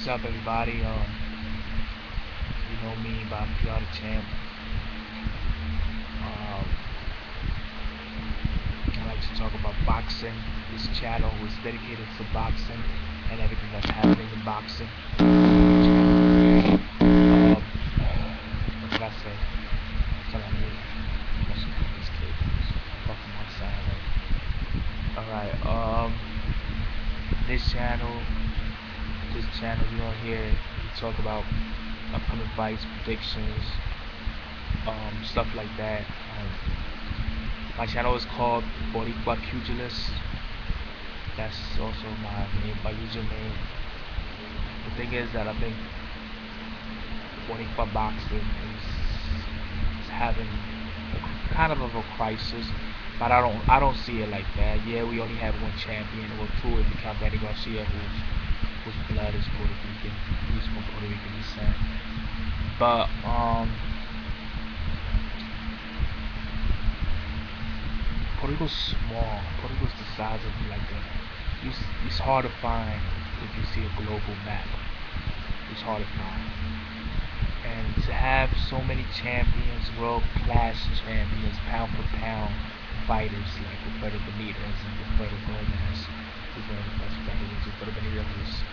up, everybody? You know me, but I'm PR the champ. I like to talk about boxing. This channel is dedicated to boxing and everything that's happening in boxing. What can I say? Something I need. Must have this kid. Fucking outside, right? Alright, this channel you gonna hear we talk about upcoming fights, predictions, stuff like that. My channel is called Boricua Pugilist. That's also my username. The thing is that I think Boricua boxing is having kind of a crisis, but I don't see it like that. Yeah, we only have one champion, or two if you count Danny Garcia, whose blood is Puerto Rican. He's from Puerto Rican descent. But Puerto Rico's small. Puerto Rico's the size of like it's hard to find if you see a global map. It's hard to find. And to have so many champions, world-class champions, pound for pound fighters like Roberto Benitez and Roberto Gomez, who's one of the best fighters. Roberto Benitez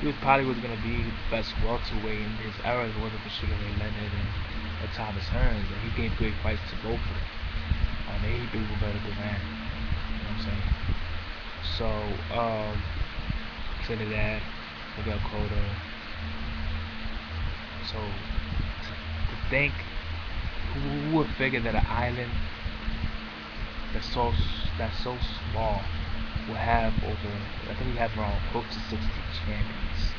he probably was gonna be the best welterweight in his era. It wasn't for Sugar Ray Leonard and Thomas Hearns, and he gave great fights to both of them. Then he beat Roberto Duran. You know what I'm saying? So, Trinidad, Miguel Cotto. So, to think, who would figure that an island that's so small will have over, I think we have around close to 60 champions.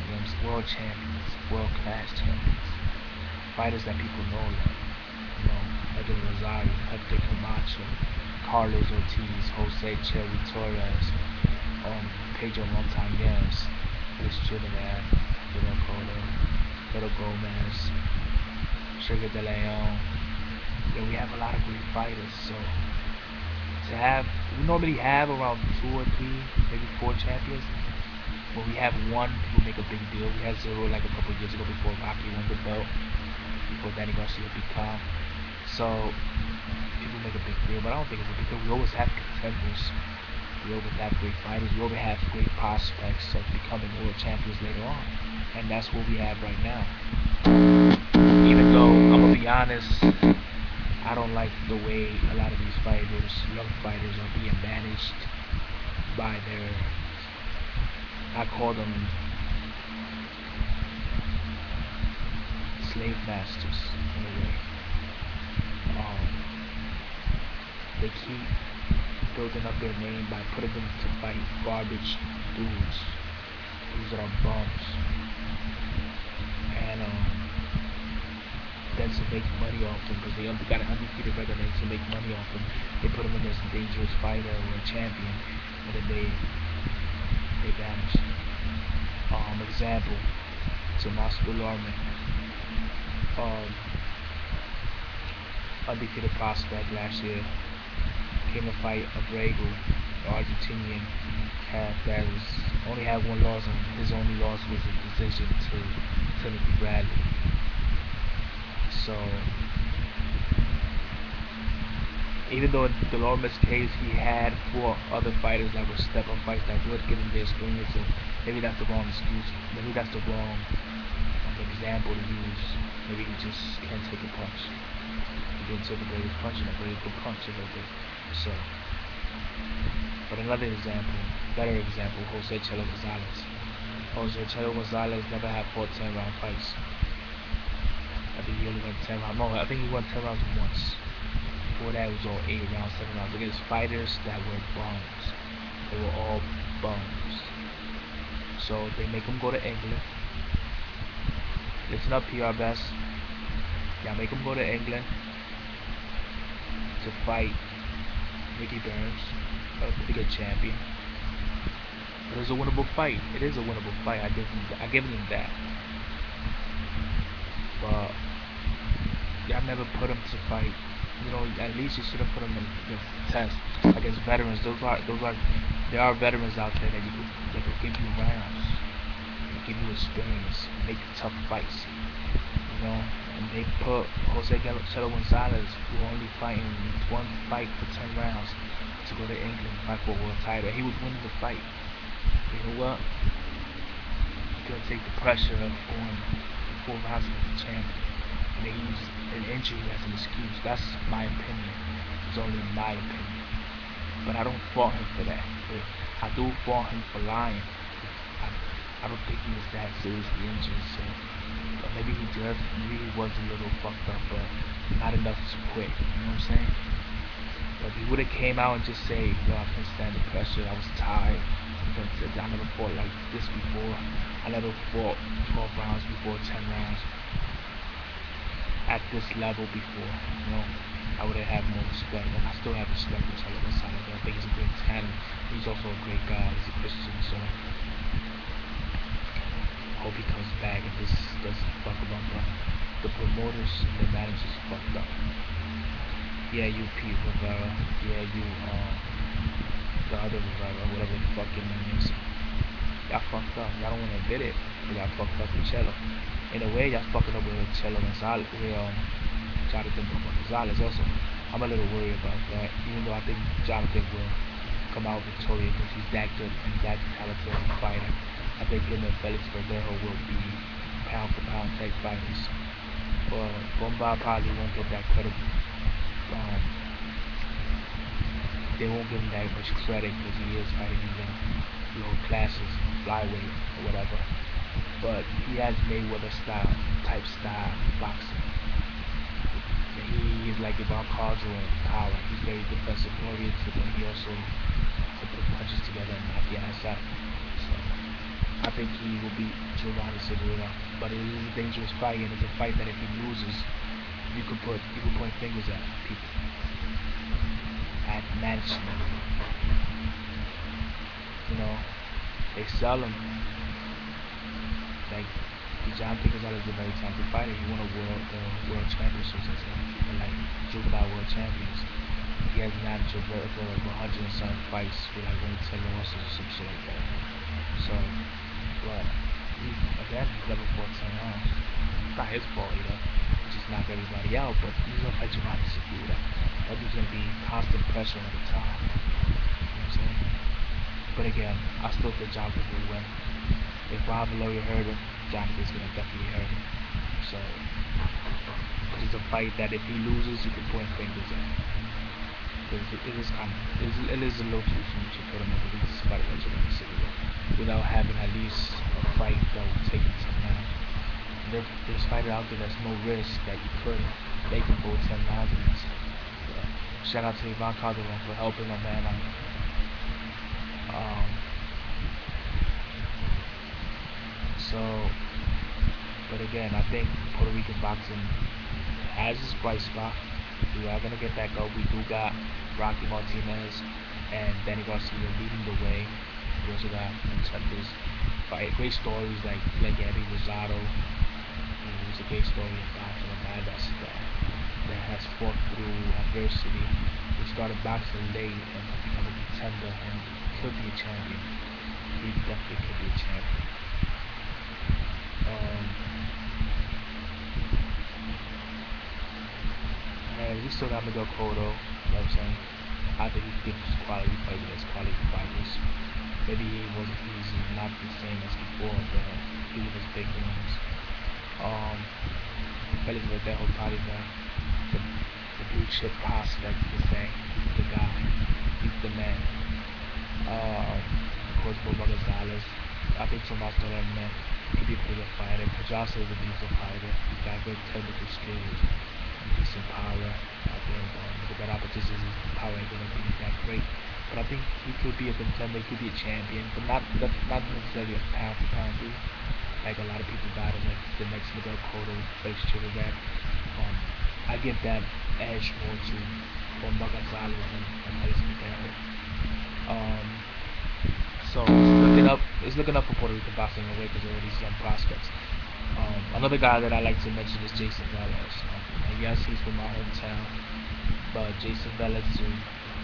You know, world champions, world class champions, fighters that people know, like, you know, Edgar Rosario, Hector Camacho, Carlos Ortiz, Jose Cherry Torres, Pedro Montañez, Luis Trinidad, Miguel Cotto, Roberto Gomez, Sugar De Leon. We have a lot of great fighters, so we normally have around 2 or 3, maybe 4 champions. When we have one, people make a big deal. We had 0 like a couple years ago before Rocky won the belt, before Danny Garcia beat Khan. So people make a big deal, but I don't think it's a big deal. We always have contenders. We always have great fighters. We always have great prospects of becoming world champions later on, and that's what we have right now. Even though I'm gonna be honest, I don't like the way a lot of these fighters, young fighters, are being managed by their, I call them slave masters in a way. They keep building up their name by putting them to fight garbage dudes that are bums, and then to make money off them because they got an undefeated record, and to make money off them, they put them against a dangerous fighter or a champion, and then they vanish. Example, Tomas Bellarmine, undefeated prospect last year, came to fight Abrego, the Argentinian cat that only had one loss, and his only loss was a decision to Timothy Bradley. So, even though in Delorme's case he had 4 other fighters that were step-up fights that would give him the experience, and maybe that's the wrong excuse, maybe that's the wrong example to use. Maybe he just can't take a punch. He didn't take a Brady's punch, and a Brady could punch a little bit. So, but another example, better example, Jose Chelo Gonzalez. Jose Chelo Gonzalez never had 4 10-round fights. I think he only won 10 rounds. No, I think he won 10 rounds once. Before that, it was all 8 rounds, 7 rounds against fighters that were bums. They were all bums. So they make him go to England. Listen up, PR Best. Y'all make him go to England to fight Mickey Burns, a pretty good champion. But it's a winnable fight. It is a winnable fight. I give him that. But y'all never put him to fight. You know, at least you should have put him in the test against veterans. There are veterans out there that could give you rounds. give you experience, make tough fights. You know, and they put Jose Chelo Gonzalez, who only fighting one fight for 10 rounds, to go to England and fight for a world title. He was winning the fight. You know what? He couldn't take the pressure of going 4 rounds against the champion. And they used an injury as an excuse. That's my opinion. It's only my opinion. But I don't fault him for that. But I do fault him for lying. I don't think he was that seriously injured, so maybe he was a little fucked up, but not enough to quit. You know what I'm saying? But if he would have came out and just say, yo, I couldn't stand the pressure, I was tired. I never fought like this before. I never fought 12 rounds before, 10 rounds at this level before. You know, I would have had more respect, and I still have respect for Chelo Gonzalez. I think he's a great talent. He's also a great guy. He's a Christian, so hope he comes back and this doesn't fuck him up. But the promoters and the managers fucked up. Yeah, you Pete Rivera. Yeah, you the other Rivera, whatever the fuck your name is. Y'all fucked up. Y'all don't want to admit it, but y'all fucked up with Chelo. In a way, y'all fucking up with Chelo Gonzalez. Jonathan Gonzalez also. I'm a little worried about that, even though I think Jonathan will come out victorious because he's that good and that talented of a fighter. I think him and Felix Verdejo will be pound for pound tech fighters. But Bomba probably won't get that credit. They won't give him that much credit because he is fighting in the lower classes, flyweight or whatever. But he has Mayweather type style boxing. He is like Ivan Caldwell in power. He's very defensive oriented, but he also put punches together and knock the ass out. So I think he will beat Giovanni Segura. But it is a dangerous fight, and it's a fight that if he loses, you could point fingers at people, at management. You know, they sell him. Like Jonathan Gonzalez is a very talented fighter. He won a world championships and like juvenile world champions. He has managed over 100 and some fights with like only 10 losses or some shit like that. So, but he's never fought 10 rounds. It's not his fault, you know. He just knocked everybody out. But he's gonna fight Giovanni Segura. That dude's gonna be constant pressure all the time. You know what I'm saying? But again, I still think Jonathan will win. If Rob Valoria hurt him, Jonathan's gonna definitely hurt him. So, because it's a fight that if he loses, you can point fingers at. Because it is a little too soon to put him up against somebody like Giovanni Segura without having at least a fight that will take him to 10 rounds. There's fighter out there that's no risk that you could make him go 10 rounds against. So, shout out to Ivan Caldwell for helping my man out. But again, I think Puerto Rican boxing has its bright spot. We are gonna get back up. We do got Rocky Martinez and Danny Garcia leading the way. We also got contenders, great stories like Eddie Rosado. It's a great story in boxing. A man that has fought through adversity. He started boxing late and become a contender and could be a champion. He definitely could be a champion. And we still got Miguel Cotto, you know what I'm saying? I think he gives quality fights against quality fighters. Maybe he's not the same as before, but he was big names. Felix Verdejo probably the blue chip prospect, you could say. He's the guy. He's the man. Of course, Boba Gonzalez. I think Tomas Torrent could be a pretty good fighter. Pedraza is a decent fighter. He's got good technical skills, decent power. I think the better opposition, his power ain't gonna be that great. But I think he could be a contender, he could be a champion, but not necessarily a pound for pound dude. Like a lot of people got him, like the next Miguel Cotto, Felix Chiverback. I give that edge more to Boba Gonzalez and Felix Verdejo. So it's looking up for Puerto Rican boxing in a way because of all these young prospects. Another guy that I like to mention is Jason Velez. Yes, he's from my hometown, but Jason Velez is a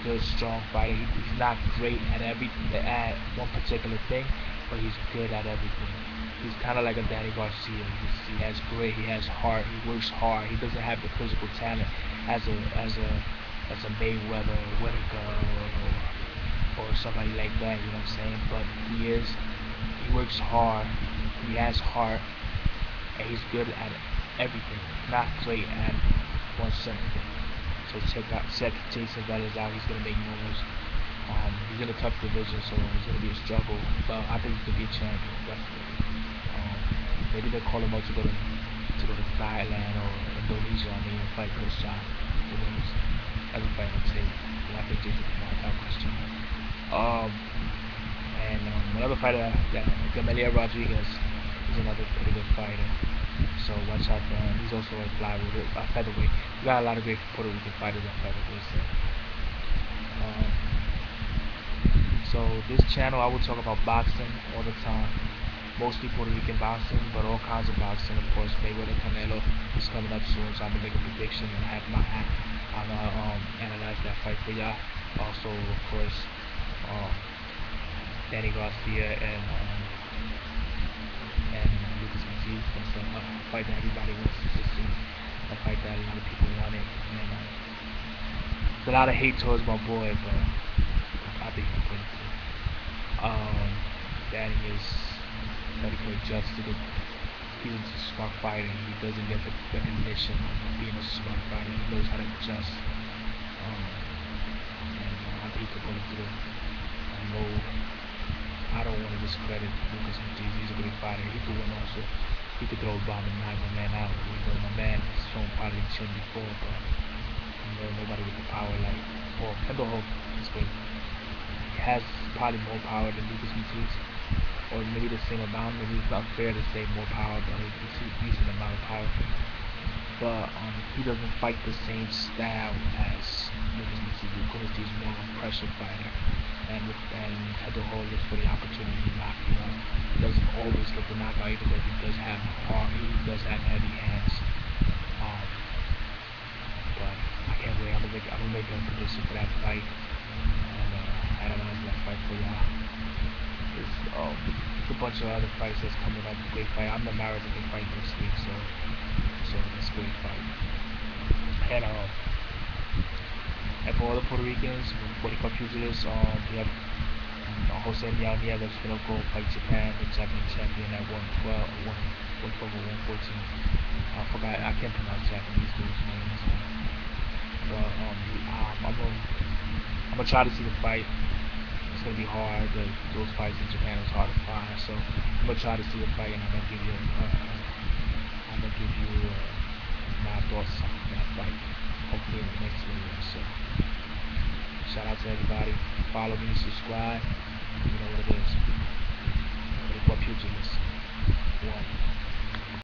good, strong fighter. He's not great at one particular thing, but he's good at everything. He's kind of like a Danny Garcia. He has grit. He has heart. He works hard. He doesn't have the physical talent as a Mayweather or Whitaker or somebody like that. You know what I'm saying? But he works hard. He has heart, and he's good at everything. Not great at one certain thing. So check Jason Velez out. He's gonna make moves. He's in a tough division, so it's gonna be a struggle. But I think he could be a champion, definitely. Maybe they'll call him out to go to Thailand or Indonesia. I mean, fight Chris John. Who knows? That's a fight I'd say. I think Jason could knock out Chris John. And another fighter that Gamelia Rodriguez is another pretty good fighter. So watch out for him. He's also a featherweight. We got a lot of great Puerto Rican fighters at featherweight. So this channel I will talk about boxing all the time, mostly Puerto Rican boxing, but all kinds of boxing. Of course, Mayweather Canelo is coming up soon, so I'm gonna make a prediction and I'm gonna analyze that fight for y'all. Also, of course, Danny Garcia and Lucas Ortiz. That's a fight that everybody wants to see. A fight that a lot of people wanted. And there's a lot of hate towards my boy, but I think he's going to. Danny is ready for adjusted. He's a smart fighter. He doesn't get the recognition of being a smart fighter. He knows how to adjust. And I think he could pull it through. I don't want to discredit Lucas Ortiz. He's a great fighter. He could win also. He could throw a bomb and knock my man out. My man has shown probably chin before, but nobody with the power like Kendall Hope is good. He has probably more power than Lucas Ortiz, or maybe the same amount. Maybe it's not fair to say more power, but it's a decent amount of power. But he doesn't fight the same style as Lucas Ortiz. Lucas Ortiz is more of a pressure fighter, and Kendall Hope looks for the opportunity to knock you out. He doesn't always get the knockout, even though he does have heavy hands. But I can't wait. I'm gonna make a prediction for that fight and analyze that fight for y'all. There's a bunch of other fights that's coming up. Great fight. I'm the Maris big fight next week, so it's a great fight. And for all the Puerto Ricans, Boricua pugilists, we have Jose Miao Nieves gonna go fight Japan, the Japanese champion at 112 or 112 or 114. I can't pronounce Japanese dudes' names. But I'm gonna try to see the fight. It's gonna be hard. Those fights in Japan is hard to find, so I'm gonna try to see the fight, and I'm gonna give you my thoughts on that fight. Hopefully in the next video. So shout out to everybody. Follow me, subscribe.